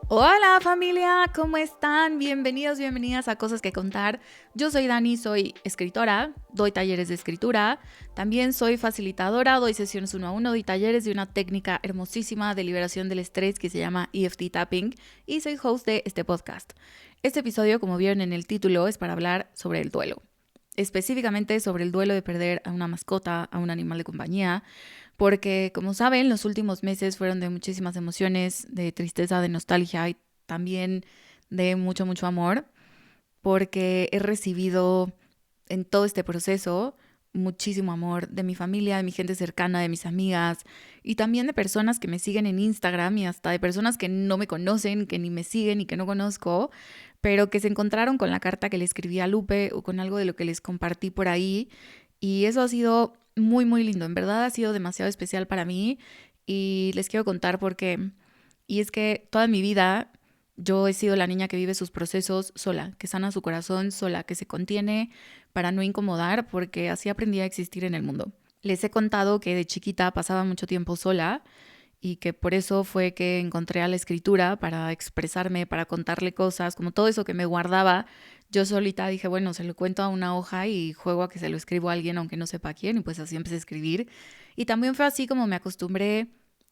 Hola familia, ¿cómo están? Bienvenidos, bienvenidas a Cosas que Contar. Yo soy Dani, soy escritora, doy talleres de escritura, también soy facilitadora, doy sesiones 1-1, doy talleres de una técnica hermosísima de liberación del estrés que se llama EFT Tapping y soy host de este podcast. Este episodio, como vieron en el título, es para hablar sobre el duelo. Específicamente sobre el duelo de perder a una mascota, a un animal de compañía, porque como saben, los últimos meses fueron de muchísimas emociones, de tristeza, de nostalgia y también de mucho, mucho amor, porque he recibido en todo este proceso muchísimo amor de mi familia, de mi gente cercana, de mis amigas y también de personas que me siguen en Instagram y hasta de personas que no me conocen, que ni me siguen y que no conozco, pero que se encontraron con la carta que le escribí a Lupe o con algo de lo que les compartí por ahí. Y eso ha sido muy, muy lindo. En verdad ha sido demasiado especial para mí y les quiero contar por qué. Y es que toda mi vida yo he sido la niña que vive sus procesos sola, que sana su corazón sola, que se contiene para no incomodar, porque así aprendí a existir en el mundo. Les he contado que de chiquita pasaba mucho tiempo sola y que por eso fue que encontré a la escritura para expresarme, para contarle cosas, como todo eso que me guardaba. Yo solita dije, bueno, se lo cuento a una hoja y juego a que se lo escribo a alguien aunque no sepa quién, y pues así empecé a escribir. Y también fue así como me acostumbré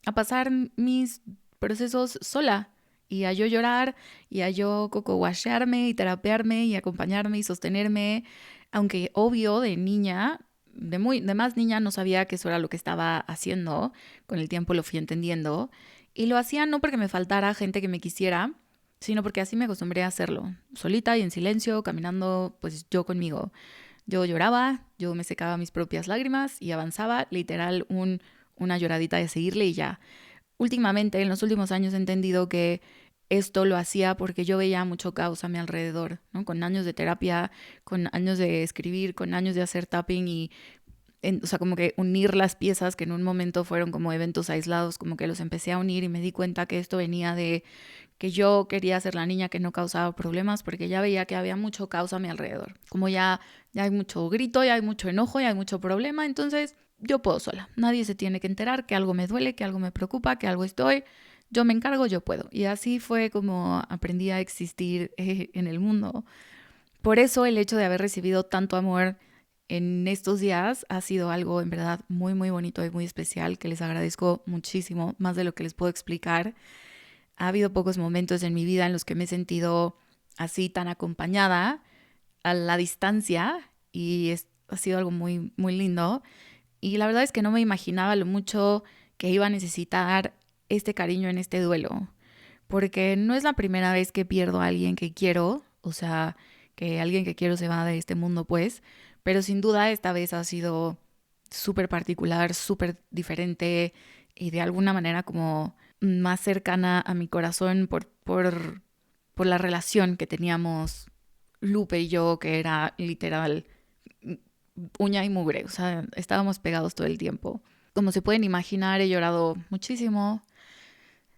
a pasar mis procesos sola y a yo llorar y a yo coco-washearme y terapearme y acompañarme y sostenerme, aunque obvio de niña, de más niña no sabía que eso era lo que estaba haciendo, con el tiempo lo fui entendiendo y lo hacía no porque me faltara gente que me quisiera, sino porque así me acostumbré a hacerlo, solita y en silencio, caminando pues yo conmigo. Yo lloraba, yo me secaba mis propias lágrimas y avanzaba, literal una lloradita de seguirle y ya. Últimamente, en los últimos años he entendido que esto lo hacía porque yo veía mucho caos a mi alrededor, ¿no? Con años de terapia, con años de escribir, con años de hacer tapping y, o sea, como que unir las piezas que en un momento fueron como eventos aislados, como que los empecé a unir y me di cuenta que esto venía de que yo quería ser la niña que no causaba problemas porque ya veía que había mucho caos a mi alrededor. Como ya hay mucho grito, ya hay mucho enojo, ya hay mucho problema, entonces yo puedo sola. Nadie se tiene que enterar que algo me duele, que algo me preocupa, que algo estoy. Yo me encargo, yo puedo. Y así fue como aprendí a existir en el mundo. Por eso el hecho de haber recibido tanto amor en estos días ha sido algo en verdad muy, muy bonito y muy especial que les agradezco muchísimo, más de lo que les puedo explicar. Ha habido pocos momentos en mi vida en los que me he sentido así tan acompañada a la distancia y ha sido algo muy, muy lindo. Y la verdad es que no me imaginaba lo mucho que iba a necesitar este cariño en este duelo, porque no es la primera vez que pierdo a alguien que quiero, o sea, que alguien que quiero se va de este mundo, pues, pero sin duda esta vez ha sido súper particular, súper diferente y de alguna manera como más cercana a mi corazón por la relación que teníamos Lupe y yo, que era literal uña y mugre, o sea, estábamos pegados todo el tiempo. Como se pueden imaginar, he llorado muchísimo.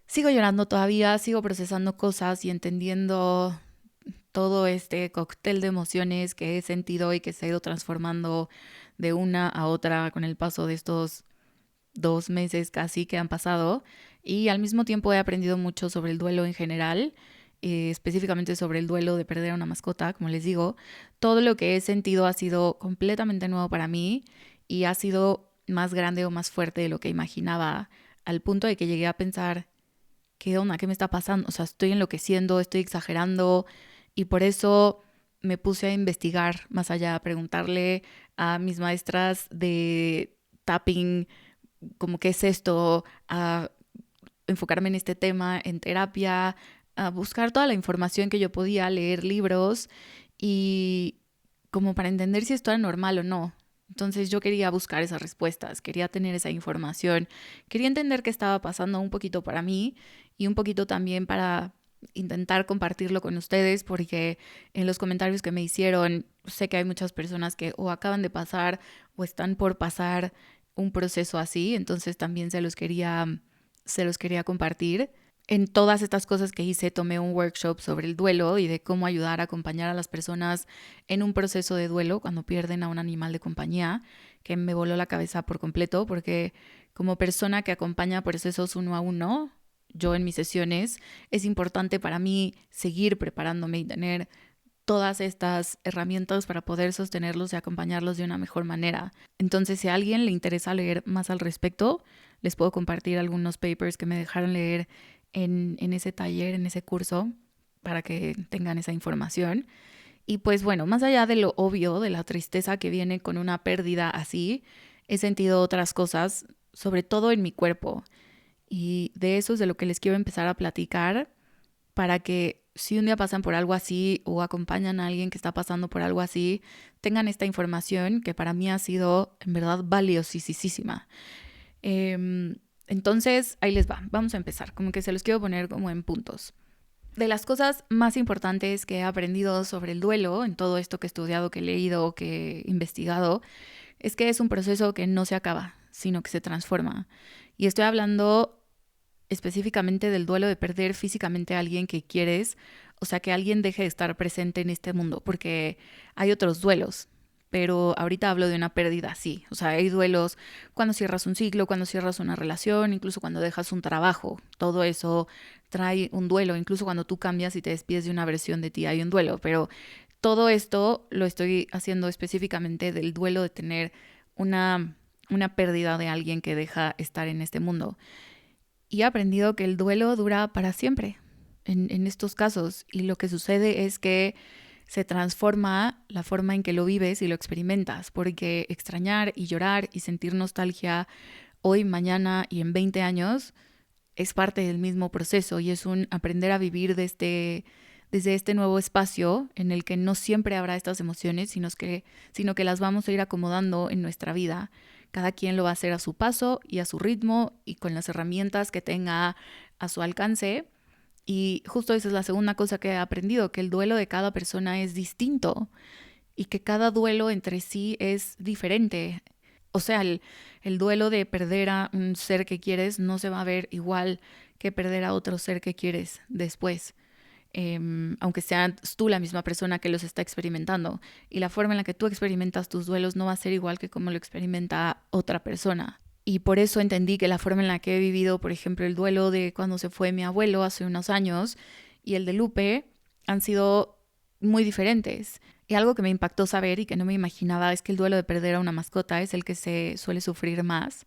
Sigo llorando todavía, sigo procesando cosas y entendiendo todo este cóctel de emociones que he sentido y que se ha ido transformando de una a otra con el paso de estos 2 meses casi que han pasado. Y al mismo tiempo he aprendido mucho sobre el duelo en general, específicamente sobre el duelo de perder a una mascota, como les digo. Todo lo que he sentido ha sido completamente nuevo para mí y ha sido más grande o más fuerte de lo que imaginaba, al punto de que llegué a pensar, ¿qué onda? ¿Qué me está pasando? O sea, estoy enloqueciendo, estoy exagerando y por eso me puse a investigar más allá, a preguntarle a mis maestras de tapping, como qué es esto, a enfocarme en este tema, en terapia, a buscar toda la información que yo podía, leer libros y como para entender si esto era normal o no. Entonces yo quería buscar esas respuestas, quería tener esa información, quería entender qué estaba pasando un poquito para mí y un poquito también para intentar compartirlo con ustedes porque en los comentarios que me hicieron sé que hay muchas personas que o acaban de pasar o están por pasar un proceso así, entonces también se los quería compartir. En todas estas cosas que hice, tomé un workshop sobre el duelo y de cómo ayudar a acompañar a las personas en un proceso de duelo cuando pierden a un animal de compañía, que me voló la cabeza por completo porque como persona que acompaña procesos 1-1, yo en mis sesiones, es importante para mí seguir preparándome y tener todas estas herramientas para poder sostenerlos y acompañarlos de una mejor manera. Entonces, si a alguien le interesa leer más al respecto, les puedo compartir algunos papers que me dejaron leer en ese taller, en ese curso, para que tengan esa información. Y pues bueno, más allá de lo obvio, de la tristeza que viene con una pérdida así, he sentido otras cosas, sobre todo en mi cuerpo. Y de eso es de lo que les quiero empezar a platicar para que si un día pasan por algo así o acompañan a alguien que está pasando por algo así, tengan esta información que para mí ha sido en verdad valiosísima. Entonces, ahí les va, vamos a empezar, como que se los quiero poner como en puntos. De las cosas más importantes que he aprendido sobre el duelo, en todo esto que he estudiado, que he leído, que he investigado, es que es un proceso que no se acaba, sino que se transforma. Y estoy hablando específicamente del duelo de perder físicamente a alguien que quieres, o sea, que alguien deje de estar presente en este mundo, porque hay otros duelos, pero ahorita hablo de una pérdida así, o sea, hay duelos cuando cierras un ciclo, cuando cierras una relación, incluso cuando dejas un trabajo, todo eso trae un duelo, incluso cuando tú cambias y te despides de una versión de ti hay un duelo, pero todo esto lo estoy haciendo específicamente del duelo de tener una pérdida de alguien que deja estar en este mundo. Y he aprendido que el duelo dura para siempre en estos casos. Y lo que sucede es que se transforma la forma en que lo vives y lo experimentas. Porque extrañar y llorar y sentir nostalgia hoy, mañana y en 20 años es parte del mismo proceso. Y es un aprender a vivir desde este nuevo espacio en el que no siempre habrá estas emociones, sino que las vamos a ir acomodando en nuestra vida. Cada quien lo va a hacer a su paso y a su ritmo y con las herramientas que tenga a su alcance. Y justo esa es la segunda cosa que he aprendido, que el duelo de cada persona es distinto y que cada duelo entre sí es diferente. O sea, el duelo de perder a un ser que quieres no se va a ver igual que perder a otro ser que quieres después. Aunque seas tú la misma persona que los está experimentando. Y la forma en la que tú experimentas tus duelos no va a ser igual que como lo experimenta otra persona. Y por eso entendí que la forma en la que he vivido, por ejemplo, el duelo de cuando se fue mi abuelo hace unos años y el de Lupe han sido muy diferentes. Y algo que me impactó saber y que no me imaginaba es que el duelo de perder a una mascota es el que se suele sufrir más,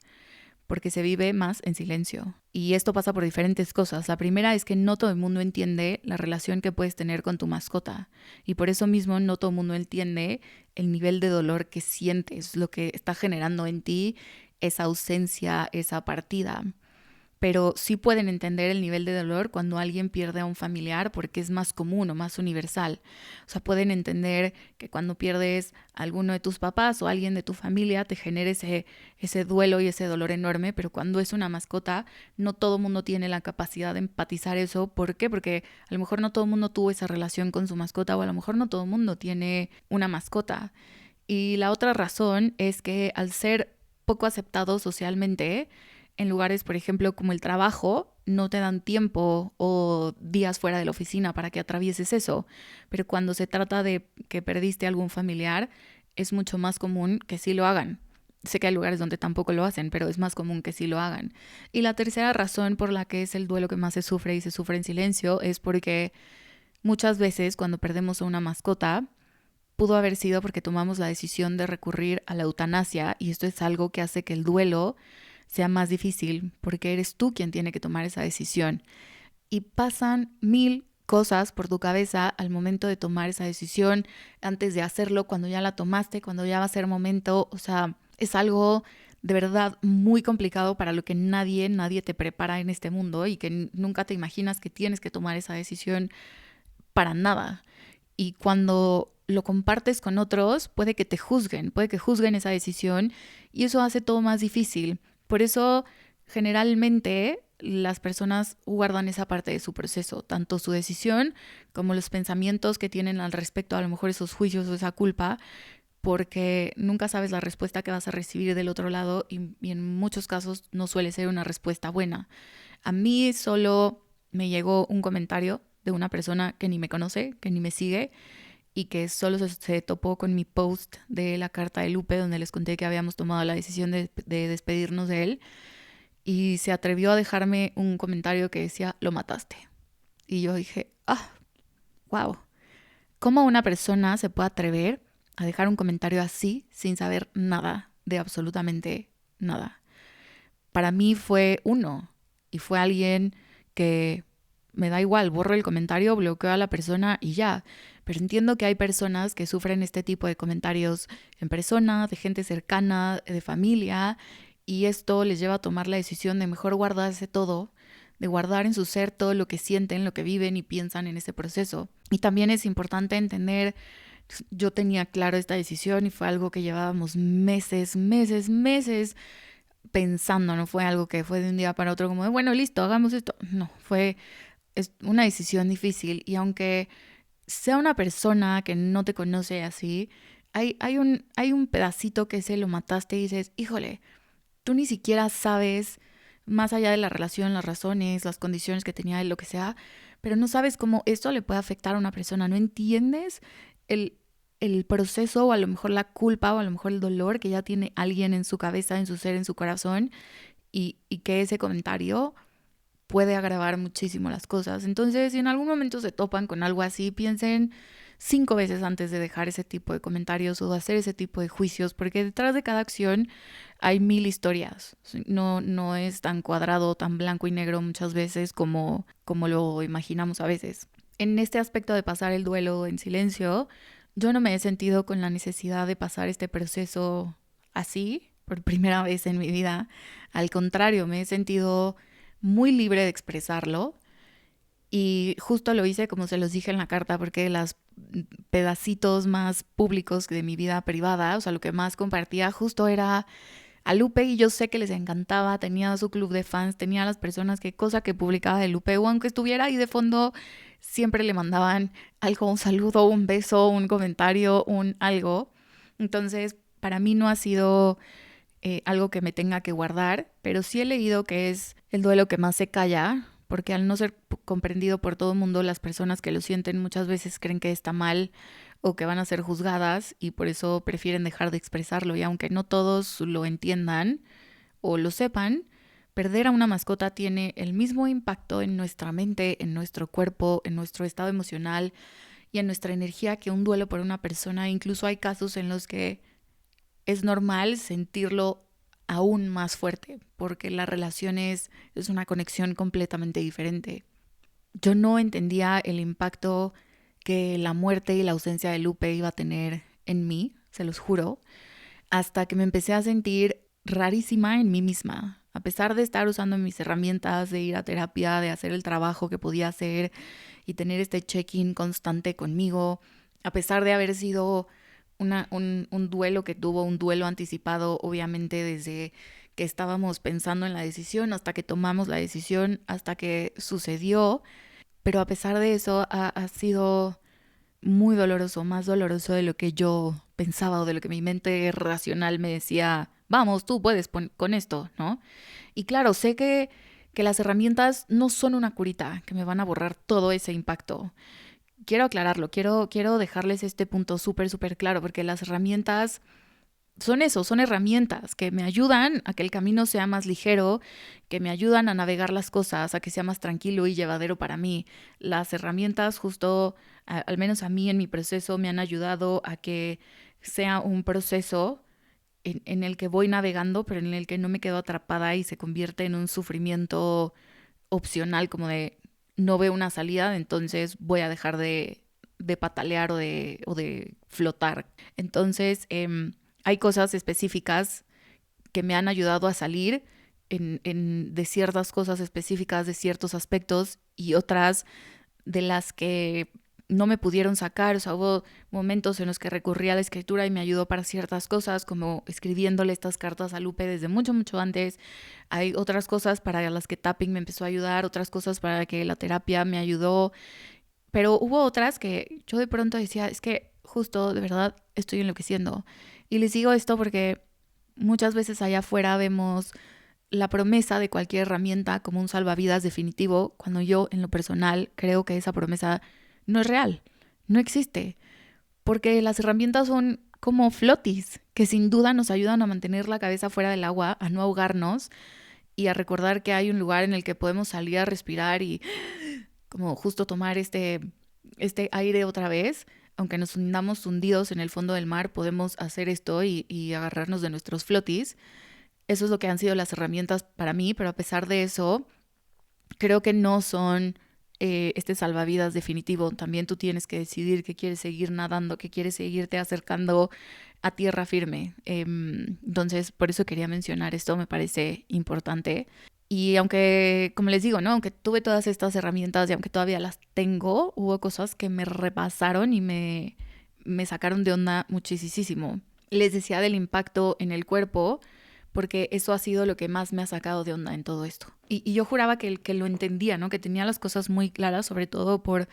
porque se vive más en silencio. Y esto pasa por diferentes cosas. La primera es que no todo el mundo entiende la relación que puedes tener con tu mascota. Y por eso mismo no todo el mundo entiende el nivel de dolor que sientes, lo que está generando en ti esa ausencia, esa partida. Pero sí pueden entender el nivel de dolor cuando alguien pierde a un familiar porque es más común o más universal. O sea, pueden entender que cuando pierdes a alguno de tus papás o a alguien de tu familia te genera ese duelo y ese dolor enorme, pero cuando es una mascota no todo el mundo tiene la capacidad de empatizar eso. ¿Por qué? Porque a lo mejor no todo el mundo tuvo esa relación con su mascota o a lo mejor no todo el mundo tiene una mascota. Y la otra razón es que al ser poco aceptado socialmente, en lugares, por ejemplo, como el trabajo, no te dan tiempo o días fuera de la oficina para que atravieses eso. Pero cuando se trata de que perdiste algún familiar, es mucho más común que sí lo hagan. Sé que hay lugares donde tampoco lo hacen, pero es más común que sí lo hagan. Y la tercera razón por la que es el duelo que más se sufre y se sufre en silencio es porque muchas veces cuando perdemos a una mascota, pudo haber sido porque tomamos la decisión de recurrir a la eutanasia y esto es algo que hace que el duelo sea más difícil porque eres tú quien tiene que tomar esa decisión. Y pasan 1000 cosas por tu cabeza al momento de tomar esa decisión, antes de hacerlo, cuando ya la tomaste, cuando ya va a ser momento. O sea, es algo de verdad muy complicado para lo que nadie te prepara en este mundo y que nunca te imaginas que tienes que tomar esa decisión para nada. Y cuando lo compartes con otros, puede que juzguen esa decisión y eso hace todo más difícil. Por eso, generalmente, las personas guardan esa parte de su proceso, tanto su decisión como los pensamientos que tienen al respecto, a lo mejor esos juicios o esa culpa, porque nunca sabes la respuesta que vas a recibir del otro lado y en muchos casos no suele ser una respuesta buena. A mí solo me llegó un comentario de una persona que ni me conoce, que ni me sigue y que solo se topó con mi post de la carta de Lupe donde les conté que habíamos tomado la decisión de despedirnos de él y se atrevió a dejarme un comentario que decía, lo mataste. Y yo dije, wow, ¿cómo una persona se puede atrever a dejar un comentario así sin saber nada, de absolutamente nada? Para mí fue uno, y fue alguien que me da igual, borro el comentario, bloqueo a la persona y ya. Pero entiendo que hay personas que sufren este tipo de comentarios en persona, de gente cercana, de familia, y esto les lleva a tomar la decisión de mejor guardarse todo, de guardar en su ser todo lo que sienten, lo que viven y piensan en ese proceso. Y también es importante entender, yo tenía claro esta decisión y fue algo que llevábamos meses pensando, no fue algo que fue de un día para otro como de, bueno, listo, hagamos esto. No, es una decisión difícil, y aunque sea una persona que no te conoce así, hay un pedacito que se lo mataste y dices, híjole, tú ni siquiera sabes, más allá de la relación, las razones, las condiciones que tenía él, lo que sea, pero no sabes cómo esto le puede afectar a una persona, no entiendes el, el proceso, o a lo mejor la culpa, o a lo mejor el dolor que ya tiene alguien en su cabeza, en su ser, en su corazón, y que ese comentario puede agravar muchísimo las cosas. Entonces, si en algún momento se topan con algo así, piensen 5 veces antes de dejar ese tipo de comentarios o de hacer ese tipo de juicios, porque detrás de cada acción hay mil historias. No es tan cuadrado, tan blanco y negro muchas veces como lo imaginamos a veces. En este aspecto de pasar el duelo en silencio, yo no me he sentido con la necesidad de pasar este proceso así por primera vez en mi vida. Al contrario, me he sentido muy libre de expresarlo, y justo lo hice como se los dije en la carta, porque los pedacitos más públicos de mi vida privada, o sea, lo que más compartía justo era a Lupe, y yo sé que les encantaba, tenía su club de fans, tenía a las personas que cosa que publicaba de Lupe, o aunque estuviera ahí de fondo, siempre le mandaban algo, un saludo, un beso, un comentario, un algo. Entonces, para mí no ha sido algo que me tenga que guardar, pero sí he leído que es el duelo que más se calla, porque al no ser comprendido por todo el mundo, las personas que lo sienten muchas veces creen que está mal o que van a ser juzgadas, y por eso prefieren dejar de expresarlo. Y aunque no todos lo entiendan o lo sepan, perder a una mascota tiene el mismo impacto en nuestra mente, en nuestro cuerpo, en nuestro estado emocional y en nuestra energía que un duelo por una persona. Incluso hay casos en los que es normal sentirlo aún más fuerte, porque la relación es una conexión completamente diferente. Yo no entendía el impacto que la muerte y la ausencia de Lupe iba a tener en mí, se los juro, hasta que me empecé a sentir rarísima en mí misma. A pesar de estar usando mis herramientas, de ir a terapia, de hacer el trabajo que podía hacer y tener este check-in constante conmigo, a pesar de haber sido un duelo que tuvo un duelo anticipado, obviamente desde que estábamos pensando en la decisión, hasta que tomamos la decisión, hasta que sucedió, pero a pesar de eso ha sido muy doloroso, más doloroso de lo que yo pensaba o de lo que mi mente racional me decía, vamos, tú puedes con esto, ¿no? Y claro, sé que las herramientas no son una curita que me van a borrar todo ese impacto. Quiero aclararlo, quiero dejarles este punto súper claro, porque las herramientas son eso, son herramientas que me ayudan a que el camino sea más ligero, que me ayudan a navegar las cosas, a que sea más tranquilo y llevadero para mí. Las herramientas justo, al menos a mí en mi proceso, me han ayudado a que sea un proceso en el que voy navegando, pero en el que no me quedo atrapada y se convierte en un sufrimiento opcional, como de no veo una salida, entonces voy a dejar de patalear o de flotar. Entonces, hay cosas específicas que me han ayudado a salir de ciertas cosas específicas, de ciertos aspectos, y otras de las que no me pudieron sacar. O sea, hubo momentos en los que recurrí a la escritura y me ayudó para ciertas cosas, como escribiéndole estas cartas a Lupe desde mucho antes. Hay otras cosas para las que tapping me empezó a ayudar, otras cosas para que la terapia me ayudó, pero hubo otras que yo de pronto decía, es que justo de verdad estoy enloqueciendo. Y les digo esto porque muchas veces allá afuera vemos la promesa de cualquier herramienta como un salvavidas definitivo, cuando yo en lo personal creo que esa promesa no es real, no existe, porque las herramientas son como flotis, que sin duda nos ayudan a mantener la cabeza fuera del agua, a no ahogarnos, y a recordar que hay un lugar en el que podemos salir a respirar y como justo tomar este aire otra vez. Aunque nos hundamos hundidos en el fondo del mar, podemos hacer esto y agarrarnos de nuestros flotis. Eso es lo que han sido las herramientas para mí, pero a pesar de eso, creo que no son este salvavidas definitivo. También tú tienes que decidir que quieres seguir nadando, que quieres seguirte acercando a tierra firme. Entonces, por eso quería mencionar esto, me parece importante. Y aunque, como les digo, ¿no? Aunque tuve todas estas herramientas y aunque todavía las tengo, hubo cosas que me repasaron y me sacaron de onda muchísimo. Les decía del impacto en el cuerpo, porque eso ha sido lo que más me ha sacado de onda en todo esto. Y yo juraba que lo entendía, ¿no? Que tenía las cosas muy claras, sobre todo por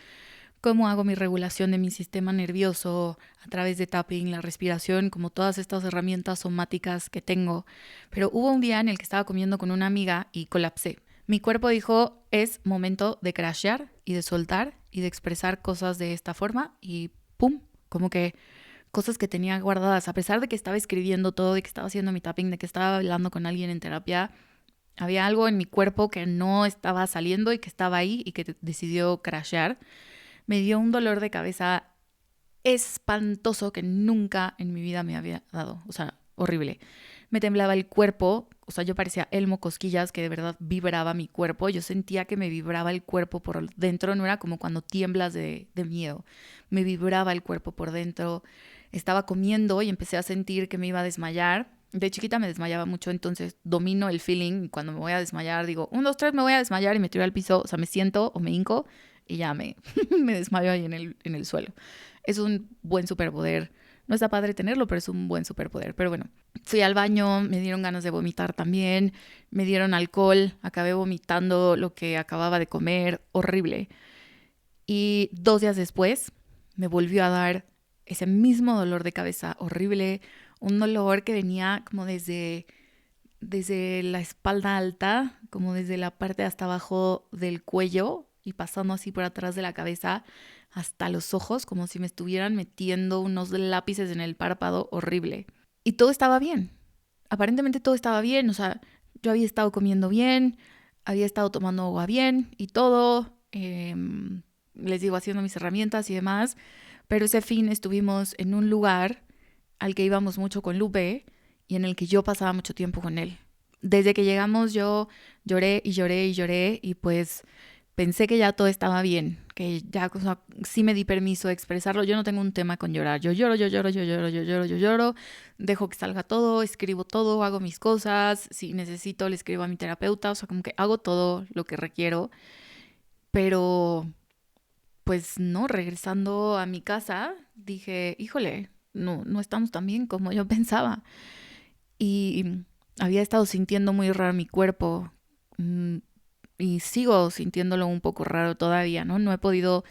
cómo hago mi regulación de mi sistema nervioso a través de tapping, la respiración, como todas estas herramientas somáticas que tengo. Pero hubo un día en el que estaba comiendo con una amiga y colapsé. Mi cuerpo dijo, es momento de crashear y de soltar y de expresar cosas de esta forma y ¡pum! Como que cosas que tenía guardadas, a pesar de que estaba escribiendo todo, de que estaba haciendo mi tapping, de que estaba hablando con alguien en terapia, había algo en mi cuerpo que no estaba saliendo y que estaba ahí y que decidió crashear. Me dio un dolor de cabeza espantoso que nunca en mi vida me había dado, o sea, horrible. Me temblaba el cuerpo, o sea, yo parecía Elmo Cosquillas, que de verdad vibraba mi cuerpo. Yo sentía que me vibraba el cuerpo por dentro, no era como cuando tiemblas de miedo. Me vibraba el cuerpo por dentro. Estaba comiendo y empecé a sentir que me iba a desmayar. De chiquita me desmayaba mucho, entonces domino el feeling. Y cuando me voy a desmayar, digo, 1, 2, 3, me voy a desmayar y me tiro al piso. O sea, me siento o me hinco y ya me desmayo ahí en el suelo. Es un buen superpoder. No está padre tenerlo, pero es un buen superpoder. Pero bueno, fui al baño, me dieron ganas de vomitar también, me dieron alcohol, acabé vomitando lo que acababa de comer, horrible. Y 2 días después me volvió a dar ese mismo dolor de cabeza horrible, un dolor que venía como desde la espalda alta, como desde la parte hasta abajo del cuello y pasando así por atrás de la cabeza hasta los ojos, como si me estuvieran metiendo unos lápices en el párpado, horrible. Y todo estaba bien. Aparentemente todo estaba bien, o sea, yo había estado comiendo bien, había estado tomando agua bien y todo, les digo, haciendo mis herramientas y demás, pero ese fin estuvimos en un lugar al que íbamos mucho con Lupe y en el que yo pasaba mucho tiempo con él. Desde que llegamos yo lloré y lloré y lloré y pues pensé que ya todo estaba bien, que ya, o sea, sí me di permiso de expresarlo. Yo no tengo un tema con llorar. Yo lloro, yo lloro, dejo que salga todo, escribo todo, hago mis cosas. Si necesito, le escribo a mi terapeuta. O sea, como que hago todo lo que requiero. Pero, pues no, regresando a mi casa, dije, híjole, no estamos tan bien como yo pensaba. Y había estado sintiendo muy raro mi cuerpo. Y sigo sintiéndolo un poco raro todavía, ¿no? No he podido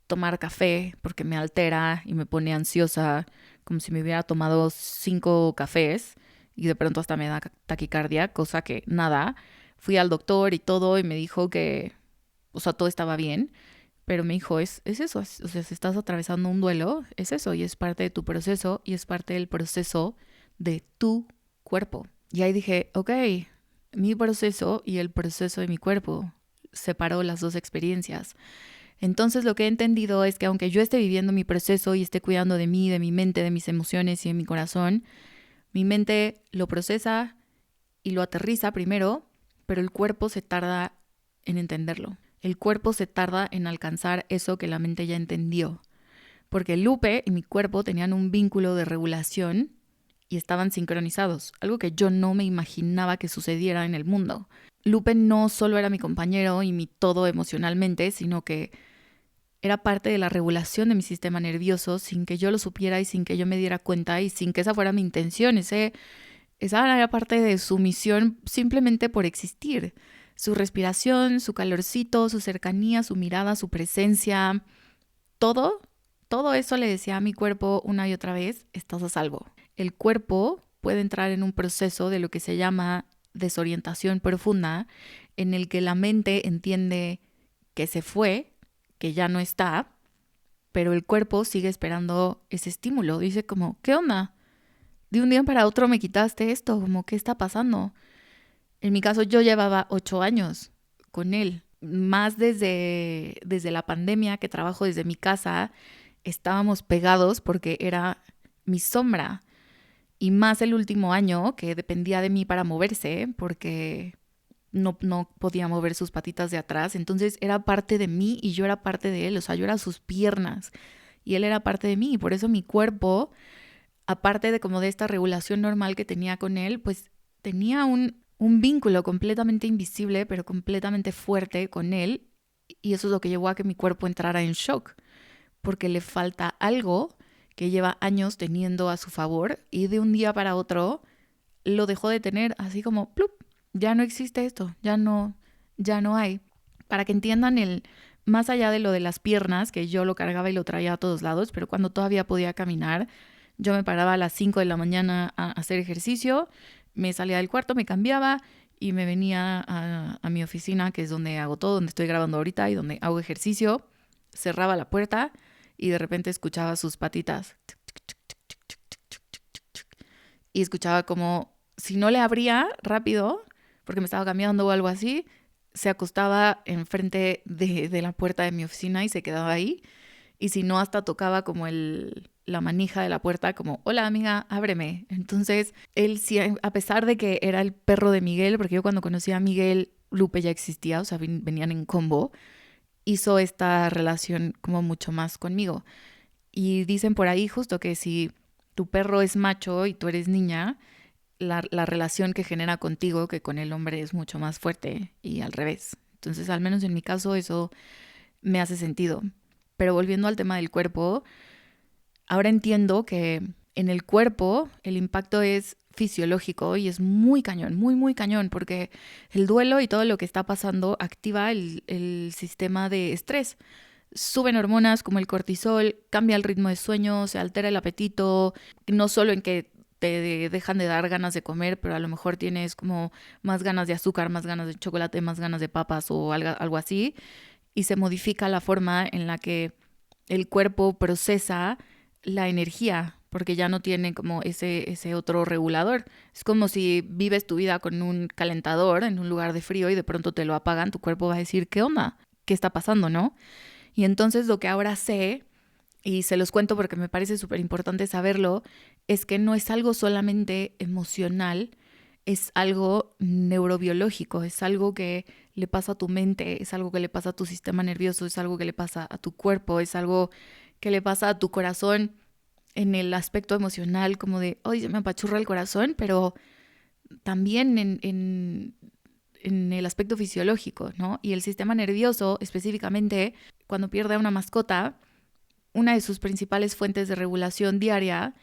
tomar café porque me altera y me pone ansiosa, como si me hubiera tomado 5 cafés y de pronto hasta me da taquicardia, cosa que nada. Fui al doctor y todo y me dijo que, o sea, todo estaba bien, pero me dijo, es eso, o sea, si estás atravesando un duelo, es eso y es parte de tu proceso y es parte del proceso de tu cuerpo. Y ahí dije, ok, mi proceso y el proceso de mi cuerpo. Separó las dos experiencias. Entonces lo que he entendido es que aunque yo esté viviendo mi proceso y esté cuidando de mí, de mi mente, de mis emociones y de mi corazón, mi mente lo procesa y lo aterriza primero, pero el cuerpo se tarda en entenderlo. El cuerpo se tarda en alcanzar eso que la mente ya entendió. Porque Lupe y mi cuerpo tenían un vínculo de regulación y estaban sincronizados, algo que yo no me imaginaba que sucediera en el mundo. Lupe no solo era mi compañero y mi todo emocionalmente, sino que era parte de la regulación de mi sistema nervioso sin que yo lo supiera y sin que yo me diera cuenta y sin que esa fuera mi intención. Esa era parte de su misión simplemente por existir. Su respiración, su calorcito, su cercanía, su mirada, su presencia, todo eso le decía a mi cuerpo una y otra vez, estás a salvo. El cuerpo puede entrar en un proceso de lo que se llama desorientación profunda, en el que la mente entiende que se fue, que ya no está, pero el cuerpo sigue esperando ese estímulo. Dice como, ¿qué onda? De un día para otro me quitaste esto, como, ¿qué está pasando? En mi caso, yo llevaba 8 años con él, más desde la pandemia, que trabajo desde mi casa, estábamos pegados porque era mi sombra. Y más el último año, que dependía de mí para moverse, porque no podía mover sus patitas de atrás. Entonces era parte de mí y yo era parte de él. O sea, yo era sus piernas y él era parte de mí. Y por eso mi cuerpo, aparte de como de esta regulación normal que tenía con él, pues tenía un vínculo completamente invisible, pero completamente fuerte con él. Y eso es lo que llevó a que mi cuerpo entrara en shock, porque le falta algo que lleva años teniendo a su favor y de un día para otro lo dejó de tener, así como ¡plup! Ya no existe esto, ya no hay. Para que entiendan más allá de lo de las piernas, que yo lo cargaba y lo traía a todos lados, pero cuando todavía podía caminar, yo me paraba a las 5 de la mañana a hacer ejercicio, me salía del cuarto, me cambiaba y me venía a mi oficina, que es donde hago todo, donde estoy grabando ahorita y donde hago ejercicio, cerraba la puerta y de repente escuchaba sus patitas y escuchaba como si no le abría rápido, porque me estaba cambiando o algo así, se acostaba enfrente de la puerta de mi oficina y se quedaba ahí. Y si no, hasta tocaba como la manija de la puerta, como, hola amiga, ábreme. Entonces, él sí, a pesar de que era el perro de Miguel, porque yo cuando conocí a Miguel, Lupe ya existía, o sea, venían en combo, hizo esta relación como mucho más conmigo. Y dicen por ahí justo que si tu perro es macho y tú eres niña, la relación que genera contigo que con el hombre es mucho más fuerte y al revés. Entonces, al menos en mi caso, eso me hace sentido. Pero volviendo al tema del cuerpo, ahora entiendo que en el cuerpo el impacto es fisiológico y es muy cañón, muy, muy cañón, porque el duelo y todo lo que está pasando activa el sistema de estrés. Suben hormonas como el cortisol, cambia el ritmo de sueño, se altera el apetito, no solo en que te dejan de dar ganas de comer, pero a lo mejor tienes como más ganas de azúcar, más ganas de chocolate, más ganas de papas o algo así, y se modifica la forma en la que el cuerpo procesa la energía, porque ya no tiene como ese otro regulador. Es como si vives tu vida con un calentador en un lugar de frío y de pronto te lo apagan, tu cuerpo va a decir, ¿qué onda? ¿Qué está pasando, no? Y entonces lo que ahora sé, y se los cuento porque me parece súper importante saberlo, es que no es algo solamente emocional, es algo neurobiológico, es algo que le pasa a tu mente, es algo que le pasa a tu sistema nervioso, es algo que le pasa a tu cuerpo, es algo que le pasa a tu corazón en el aspecto emocional, como de, hoy se me apachurra el corazón, pero también en el aspecto fisiológico, ¿no? Y el sistema nervioso, específicamente, cuando pierde a una mascota, una de sus principales fuentes de regulación diaria,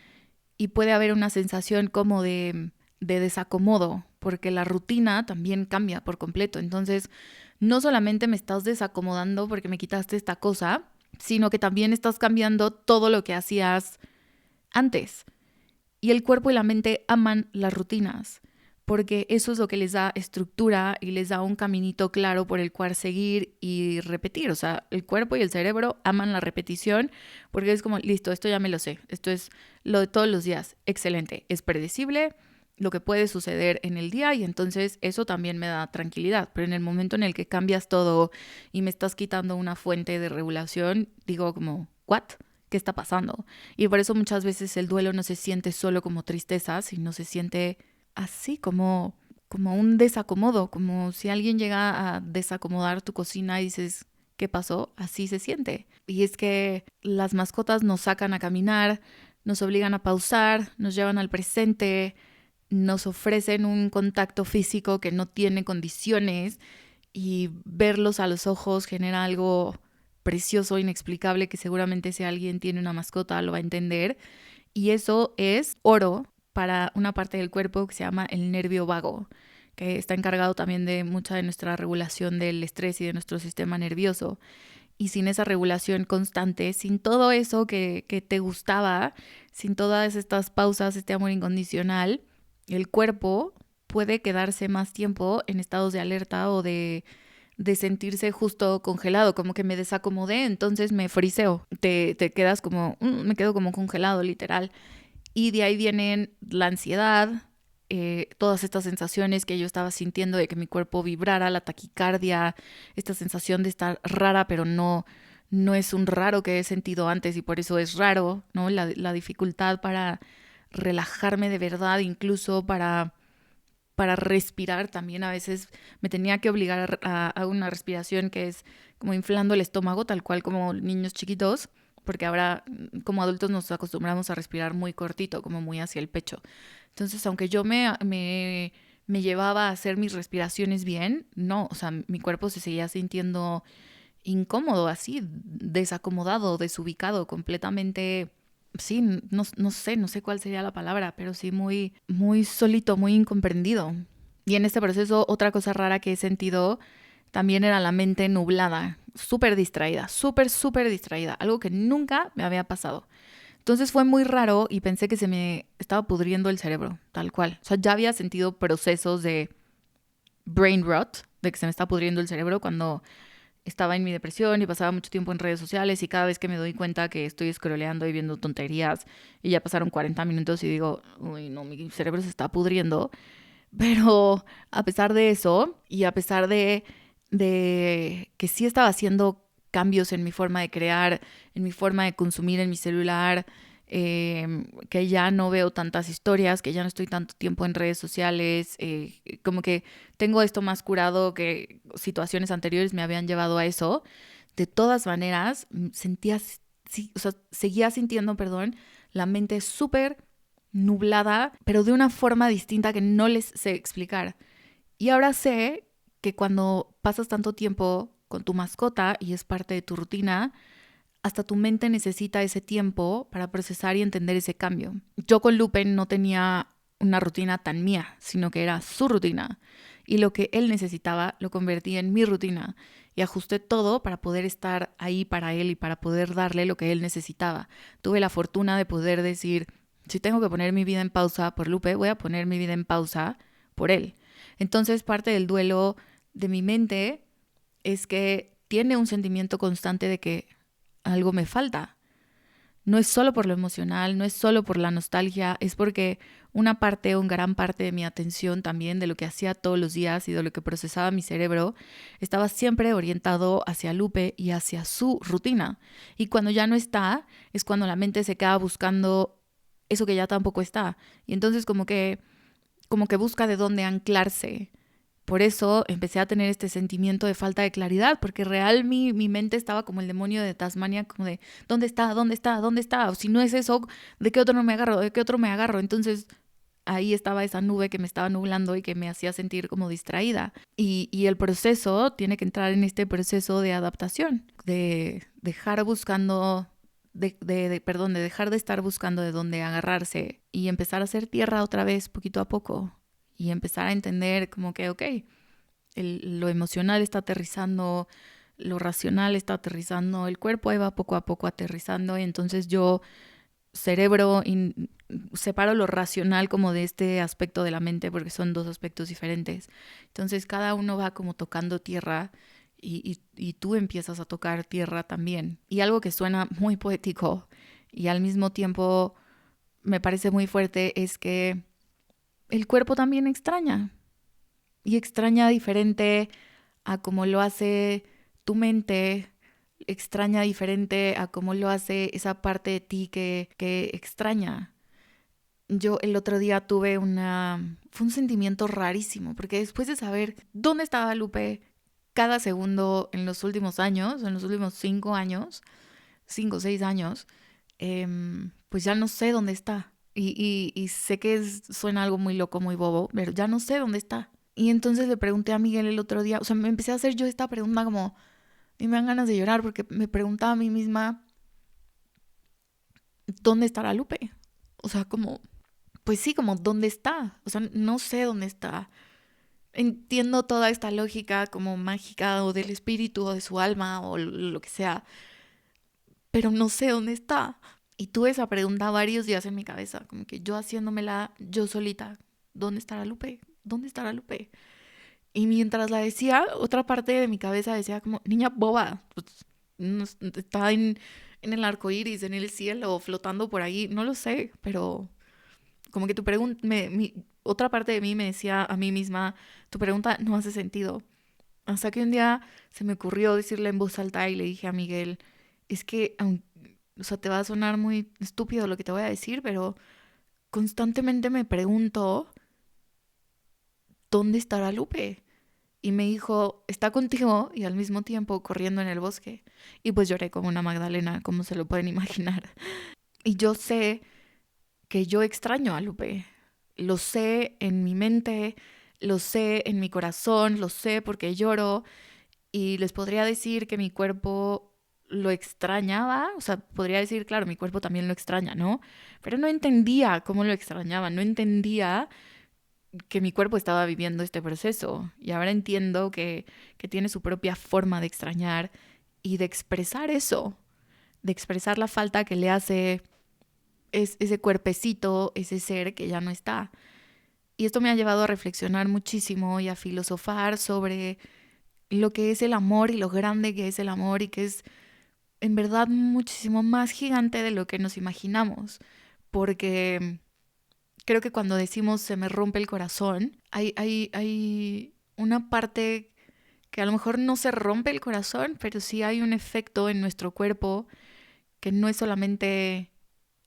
y puede haber una sensación como de desacomodo, porque la rutina también cambia por completo. Entonces, no solamente me estás desacomodando porque me quitaste esta cosa, sino que también estás cambiando todo lo que hacías antes. Y el cuerpo y la mente aman las rutinas, porque eso es lo que les da estructura y les da un caminito claro por el cual seguir y repetir. O sea, el cuerpo y el cerebro aman la repetición porque es como, listo, esto ya me lo sé, esto es lo de todos los días, excelente, es predecible lo que puede suceder en el día y entonces eso también me da tranquilidad. Pero en el momento en el que cambias todo y me estás quitando una fuente de regulación, digo como, ¿what? ¿Qué está pasando? Y por eso muchas veces el duelo no se siente solo como tristeza, sino se siente así como un desacomodo, como si alguien llega a desacomodar tu cocina y dices, ¿qué pasó? Así se siente. Y es que las mascotas nos sacan a caminar, nos obligan a pausar, nos llevan al presente, nos ofrecen un contacto físico que no tiene condiciones y verlos a los ojos genera algo precioso, inexplicable, que seguramente si alguien tiene una mascota lo va a entender. Y eso es oro para una parte del cuerpo que se llama el nervio vago, que está encargado también de mucha de nuestra regulación del estrés y de nuestro sistema nervioso. Y sin esa regulación constante, sin todo eso que te gustaba, sin todas estas pausas, este amor incondicional, el cuerpo puede quedarse más tiempo en estados de alerta o de sentirse justo congelado, como que me desacomodé, entonces me friseo. Te quedas como, me quedo como congelado, literal. Y de ahí vienen la ansiedad, todas estas sensaciones que yo estaba sintiendo de que mi cuerpo vibrara, la taquicardia, esta sensación de estar rara, pero no es un raro que he sentido antes y por eso es raro, ¿no? La dificultad para relajarme de verdad, incluso para respirar también. A veces me tenía que obligar a una respiración que es como inflando el estómago, tal cual como niños chiquitos, porque ahora como adultos nos acostumbramos a respirar muy cortito, como muy hacia el pecho. Entonces, aunque yo me llevaba a hacer mis respiraciones bien, no, o sea, mi cuerpo se seguía sintiendo incómodo, así, desacomodado, desubicado, completamente, sí, no sé cuál sería la palabra, pero sí muy solito, muy incomprendido. Y en este proceso, otra cosa rara que he sentido también era la mente nublada, súper distraída, súper distraída, algo que nunca me había pasado. Entonces fue muy raro y pensé que se me estaba pudriendo el cerebro, tal cual. O sea, ya había sentido procesos de brain rot, de que se me está pudriendo el cerebro cuando estaba en mi depresión y pasaba mucho tiempo en redes sociales y cada vez que me doy cuenta que estoy scrolleando y viendo tonterías y ya pasaron 40 minutos y digo, uy, no, mi cerebro se está pudriendo. Pero a pesar de eso y a pesar de que sí estaba haciendo cambios en mi forma de crear, en mi forma de consumir en mi celular, que ya no veo tantas historias, que ya no estoy tanto tiempo en redes sociales, como que tengo esto más curado que situaciones anteriores me habían llevado a eso. De todas maneras, sentía, sí, o sea, seguía sintiendo, perdón, la mente súper nublada, pero de una forma distinta que no les sé explicar. Y ahora sé que cuando pasas tanto tiempo con tu mascota y es parte de tu rutina, hasta tu mente necesita ese tiempo para procesar y entender ese cambio. Yo con Lupe no tenía una rutina tan mía, sino que era su rutina. Y lo que él necesitaba lo convertí en mi rutina. Y ajusté todo para poder estar ahí para él y para poder darle lo que él necesitaba. Tuve la fortuna de poder decir, si tengo que poner mi vida en pausa por Lupe, voy a poner mi vida en pausa por él. Entonces, parte del duelo de mi mente es que tiene un sentimiento constante de que algo me falta. No es solo por lo emocional, no es solo por la nostalgia, es porque una parte o gran parte de mi atención también de lo que hacía todos los días y de lo que procesaba mi cerebro estaba siempre orientado hacia Lupe y hacia su rutina. Y cuando ya no está, es cuando la mente se queda buscando eso que ya tampoco está. Y entonces como que busca de dónde anclarse. Por eso empecé a tener este sentimiento de falta de claridad, porque real mi mente estaba como el demonio de Tasmania, como de ¿dónde está? ¿Dónde está? ¿Dónde está? O si no es eso, ¿de qué otro no me agarro? ¿De qué otro me agarro? Entonces ahí estaba esa nube que me estaba nublando y que me hacía sentir como distraída. Y el proceso tiene que entrar en este proceso de adaptación, de dejar buscando de dejar de estar buscando de dónde agarrarse y empezar a hacer tierra otra vez poquito a poco y empezar a entender como que, ok, lo emocional está aterrizando, lo racional está aterrizando, el cuerpo ahí va poco a poco aterrizando y entonces yo separo lo racional como de este aspecto de la mente porque son dos aspectos diferentes. Entonces cada uno va como tocando tierra y tú empiezas a tocar tierra también. Y algo que suena muy poético y al mismo tiempo me parece muy fuerte es que el cuerpo también extraña y extraña diferente a como lo hace tu mente, extraña diferente a cómo lo hace esa parte de ti que extraña. Yo el otro día fue un sentimiento rarísimo, porque después de saber dónde estaba Lupe cada segundo en los últimos años, en los últimos 5 años, 5 o 6 años, pues ya no sé dónde está. Y sé que suena algo muy loco, muy bobo, pero ya no sé dónde está. Y entonces le pregunté a Miguel el otro día, o sea, me empecé a hacer yo esta pregunta como, y me dan ganas de llorar porque me preguntaba a mí misma, ¿dónde estará Lupe? O sea, como, pues sí, como, ¿dónde está? O sea, no sé dónde está. Entiendo toda esta lógica como mágica o del espíritu o de su alma o lo que sea, pero no sé dónde está. Y tuve esa pregunta varios días en mi cabeza, como que yo haciéndomela yo solita, ¿dónde estará Lupe? ¿Dónde estará Lupe? Y mientras la decía, otra parte de mi cabeza decía como, niña boba, pues, está en el arco iris, en el cielo, flotando por ahí, no lo sé, pero como que tu pregunta, otra parte de mí me decía a mí misma, tu pregunta no hace sentido. Hasta que un día se me ocurrió decirle en voz alta y le dije a Miguel, es que, o sea, te va a sonar muy estúpido lo que te voy a decir, pero constantemente me pregunto, ¿dónde estará Lupe? Y me dijo, está contigo y al mismo tiempo corriendo en el bosque. Y pues lloré como una Magdalena, como se lo pueden imaginar. Y yo sé que yo extraño a Lupe. Lo sé en mi mente, lo sé en mi corazón, lo sé porque lloro. Y les podría decir que mi cuerpo lo extrañaba. O sea, podría decir, claro, mi cuerpo también lo extraña, ¿no? Pero no entendía cómo lo extrañaba, no entendía que mi cuerpo estaba viviendo este proceso y ahora entiendo que tiene su propia forma de extrañar y de expresar eso, de expresar la falta que le hace ese cuerpecito, ese ser que ya no está. Y esto me ha llevado a reflexionar muchísimo y a filosofar sobre lo que es el amor y lo grande que es el amor y que es en verdad muchísimo más gigante de lo que nos imaginamos. Porque creo que cuando decimos se me rompe el corazón, hay una parte que a lo mejor no se rompe el corazón, pero sí hay un efecto en nuestro cuerpo que no es solamente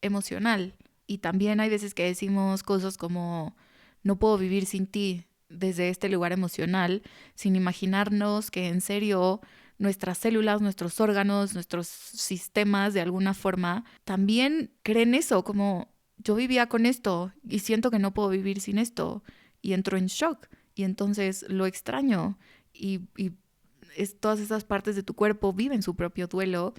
emocional. Y también hay veces que decimos cosas como no puedo vivir sin ti desde este lugar emocional, sin imaginarnos que en serio nuestras células, nuestros órganos, nuestros sistemas de alguna forma también creen eso, como yo vivía con esto y siento que no puedo vivir sin esto y entro en shock y entonces lo extraño y todas esas partes de tu cuerpo viven su propio duelo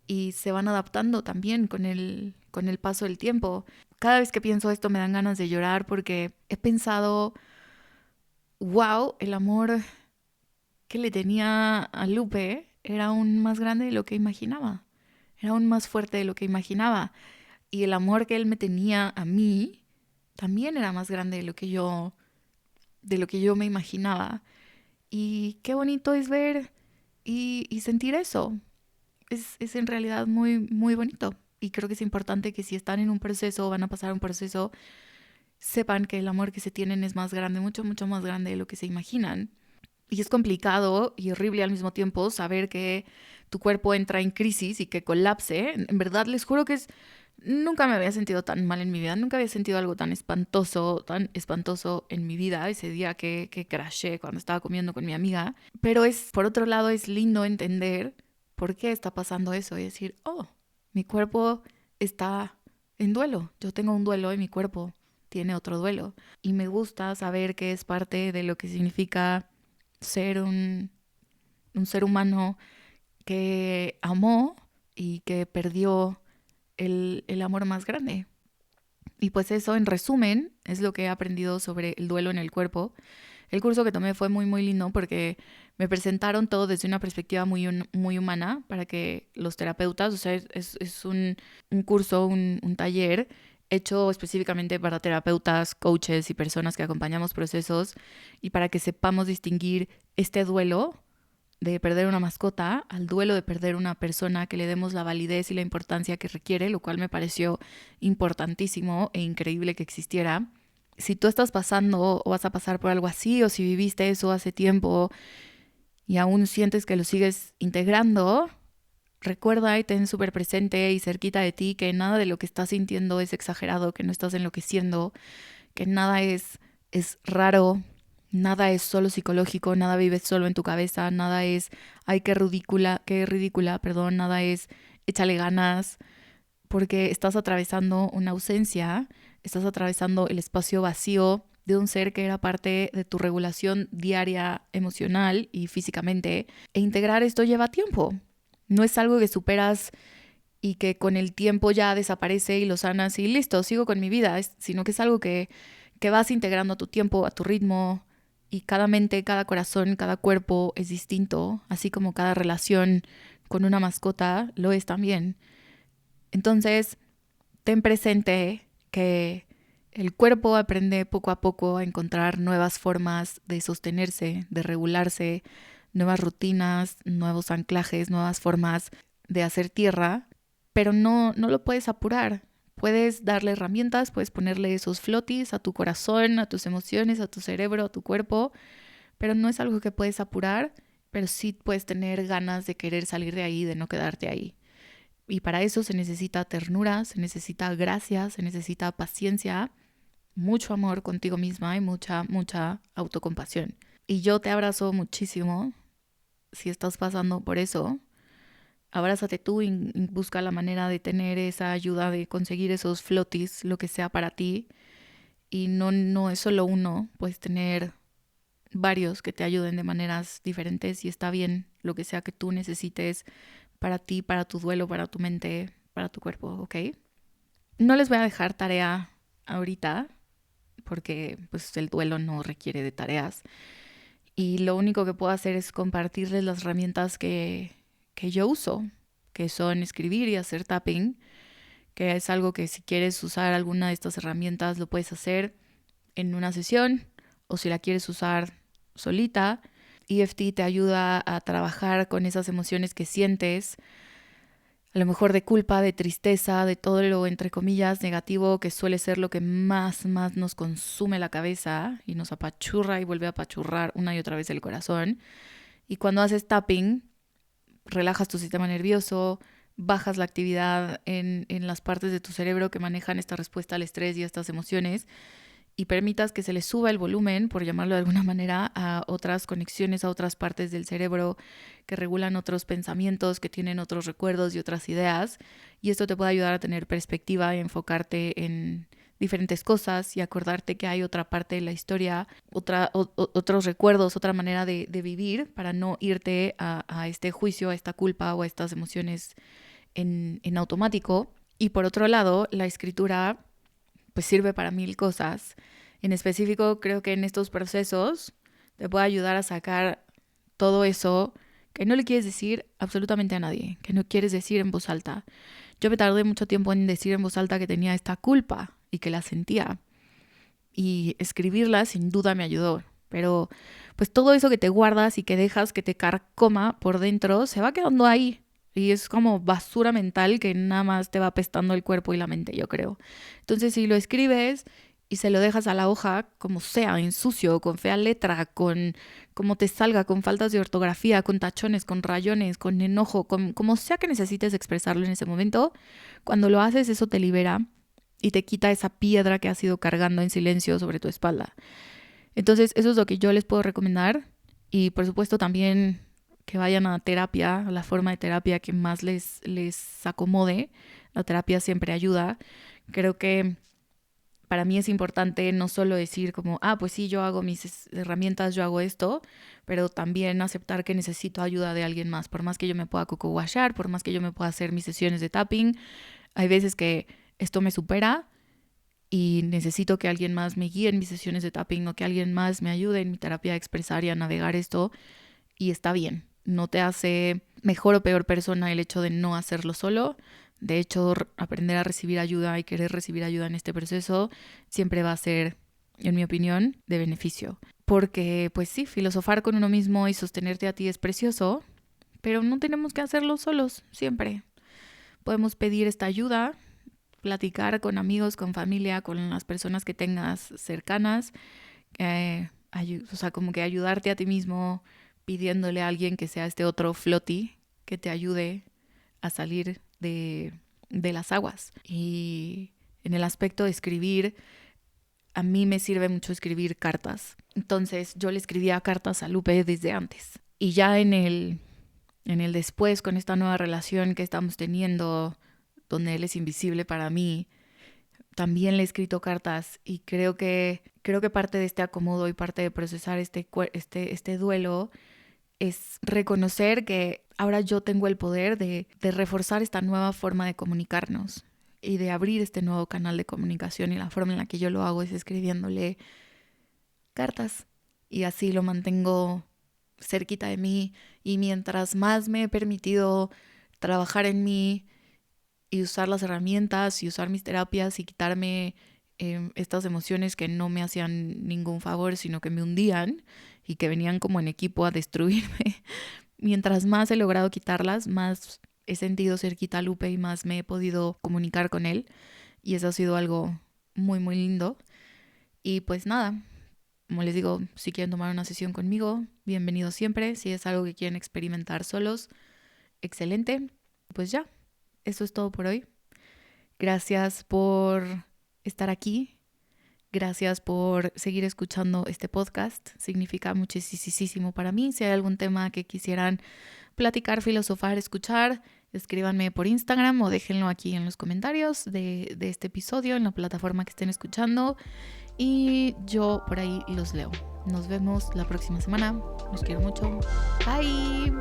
y se van adaptando también con el paso del tiempo. Cada vez que pienso esto me dan ganas de llorar porque he pensado, wow, el amor que le tenía a Lupe era aún más grande de lo que imaginaba, era aún más fuerte de lo que imaginaba. Y el amor que él me tenía a mí también era más grande de lo que yo me imaginaba. Y qué bonito es ver y sentir eso. Es en realidad muy, muy bonito. Y creo que es importante que si están en un proceso o van a pasar un proceso, sepan que el amor que se tienen es más grande, mucho, mucho más grande de lo que se imaginan. Y es complicado y horrible al mismo tiempo saber que tu cuerpo entra en crisis y que colapse. En verdad, les juro que es... Nunca me había sentido tan mal en mi vida, nunca había sentido algo tan espantoso en mi vida, ese día que crashé cuando estaba comiendo con mi amiga. Pero es, por otro lado, es lindo entender por qué está pasando eso y decir, oh, mi cuerpo está en duelo, yo tengo un duelo y mi cuerpo tiene otro duelo. Y me gusta saber que es parte de lo que significa ser un ser humano que amó y que perdió el amor más grande. Y pues eso, en resumen, es lo que he aprendido sobre el duelo en el cuerpo. El curso que tomé fue muy, muy lindo porque me presentaron todo desde una perspectiva muy humana para que los terapeutas, o sea, es un curso, un taller hecho específicamente para terapeutas, coaches y personas que acompañamos procesos y para que sepamos distinguir este duelo de perder una mascota al duelo de perder una persona, que le demos la validez y la importancia que requiere, lo cual me pareció importantísimo e increíble que existiera. Si tú estás pasando o vas a pasar por algo así, o si viviste eso hace tiempo y aún sientes que lo sigues integrando, recuerda y ten súper presente y cerquita de ti que nada de lo que estás sintiendo es exagerado, que no estás enloqueciendo, que nada es raro, nada es solo psicológico, nada vive solo en tu cabeza, nada es, ay, qué ridícula, perdón, nada es, échale ganas, porque estás atravesando una ausencia, estás atravesando el espacio vacío de un ser que era parte de tu regulación diaria emocional y físicamente, e integrar esto lleva tiempo. No es algo que superas y que con el tiempo ya desaparece y lo sanas y listo, sigo con mi vida, sino que es algo que vas integrando a tu tiempo, a tu ritmo, y cada mente, cada corazón, cada cuerpo es distinto, así como cada relación con una mascota lo es también. Entonces, ten presente que el cuerpo aprende poco a poco a encontrar nuevas formas de sostenerse, de regularse, nuevas rutinas, nuevos anclajes, nuevas formas de hacer tierra, pero no lo puedes apurar Puedes darle herramientas, puedes ponerle esos flotis a tu corazón, a tus emociones, a tu cerebro, a tu cuerpo, pero no es algo que puedes apurar, pero sí puedes tener ganas de querer salir de ahí, de no quedarte ahí. Y para eso se necesita ternura, se necesita gracia, se necesita paciencia, mucho amor contigo misma y mucha, mucha autocompasión. Y yo te abrazo muchísimo si estás pasando por eso. Abrázate tú y busca la manera de tener esa ayuda, de conseguir esos flotis, lo que sea para ti. Y no es solo uno, puedes tener varios que te ayuden de maneras diferentes y está bien lo que sea que tú necesites para ti, para tu duelo, para tu mente, para tu cuerpo, ¿ok? No les voy a dejar tarea ahorita porque pues el duelo no requiere de tareas y lo único que puedo hacer es compartirles las herramientas que yo uso, que son escribir y hacer tapping, que es algo que si quieres usar alguna de estas herramientas lo puedes hacer en una sesión o si la quieres usar solita. EFT te ayuda a trabajar con esas emociones que sientes, a lo mejor de culpa, de tristeza, de todo lo entre comillas negativo que suele ser lo que más nos consume la cabeza y nos apachurra y vuelve a apachurrar una y otra vez el corazón. Y cuando haces tapping, relajas tu sistema nervioso, bajas la actividad en las partes de tu cerebro que manejan esta respuesta al estrés y a estas emociones y permitas que se le suba el volumen, por llamarlo de alguna manera, a otras conexiones, a otras partes del cerebro que regulan otros pensamientos, que tienen otros recuerdos y otras ideas. Y esto te puede ayudar a tener perspectiva y enfocarte en diferentes cosas y acordarte que hay otra parte de la historia, otros recuerdos, otra manera de vivir para no irte a este juicio, a esta culpa o a estas emociones en automático. Y por otro lado, la escritura pues sirve para 1000 cosas. En específico, creo que en estos procesos te puede ayudar a sacar todo eso que no le quieres decir absolutamente a nadie, que no quieres decir en voz alta. Yo me tardé mucho tiempo en decir en voz alta que tenía esta culpa y que la sentía. Y escribirla sin duda me ayudó. Pero pues todo eso que te guardas y que dejas que te carcoma por dentro se va quedando ahí. Y es como basura mental que nada más te va apestando el cuerpo y la mente, yo creo. Entonces, si lo escribes y se lo dejas a la hoja, como sea, en sucio, con fea letra, con como te salga, con faltas de ortografía, con tachones, con rayones, con enojo, con como sea que necesites expresarlo en ese momento, cuando lo haces, eso te libera y te quita esa piedra que has ido cargando en silencio sobre tu espalda. Entonces, eso es lo que yo les puedo recomendar. Y por supuesto también que vayan a terapia, a la forma de terapia que más les acomode. La terapia siempre ayuda. Creo que para mí es importante no solo decir como, pues sí, yo hago mis herramientas, yo hago esto, pero también aceptar que necesito ayuda de alguien más. Por más que yo me pueda coco-washar, por más que yo me pueda hacer mis sesiones de tapping, hay veces que esto me supera y necesito que alguien más me guíe en mis sesiones de tapping o que alguien más me ayude en mi terapia a expresar y a navegar esto. Y está bien. No te hace mejor o peor persona el hecho de no hacerlo solo. De hecho, aprender a recibir ayuda y querer recibir ayuda en este proceso siempre va a ser, en mi opinión, de beneficio. Porque, pues sí, filosofar con uno mismo y sostenerte a ti es precioso, pero no tenemos que hacerlo solos, siempre. Podemos pedir esta ayuda, platicar con amigos, con familia, con las personas que tengas cercanas, o sea, como que ayudarte a ti mismo, pidiéndole a alguien que sea este otro floti que te ayude a salir de las aguas. Y en el aspecto de escribir, a mí me sirve mucho escribir cartas. Entonces yo le escribía cartas a Lupe desde antes. Y ya en el después, con esta nueva relación que estamos teniendo, donde él es invisible para mí, también le he escrito cartas y creo que parte de este acomodo y parte de procesar este duelo es reconocer que ahora yo tengo el poder de reforzar esta nueva forma de comunicarnos y de abrir este nuevo canal de comunicación, y la forma en la que yo lo hago es escribiéndole cartas y así lo mantengo cerquita de mí. Y mientras más me he permitido trabajar en mí y usar las herramientas y usar mis terapias y quitarme estas emociones que no me hacían ningún favor, sino que me hundían y que venían como en equipo a destruirme. Mientras más he logrado quitarlas, más he sentido cerquita a Lupe y más me he podido comunicar con él. Y eso ha sido algo muy, muy lindo. Y pues nada, como les digo, si quieren tomar una sesión conmigo, bienvenidos siempre. Si es algo que quieren experimentar solos, excelente. Pues ya, eso es todo por hoy. Gracias por estar aquí. Gracias por seguir escuchando este podcast. Significa muchísimo para mí. Si hay algún tema que quisieran platicar, filosofar, escuchar, escríbanme por Instagram o déjenlo aquí en los comentarios de este episodio en la plataforma que estén escuchando y yo por ahí los leo. Nos vemos la próxima semana. Los quiero mucho. Bye.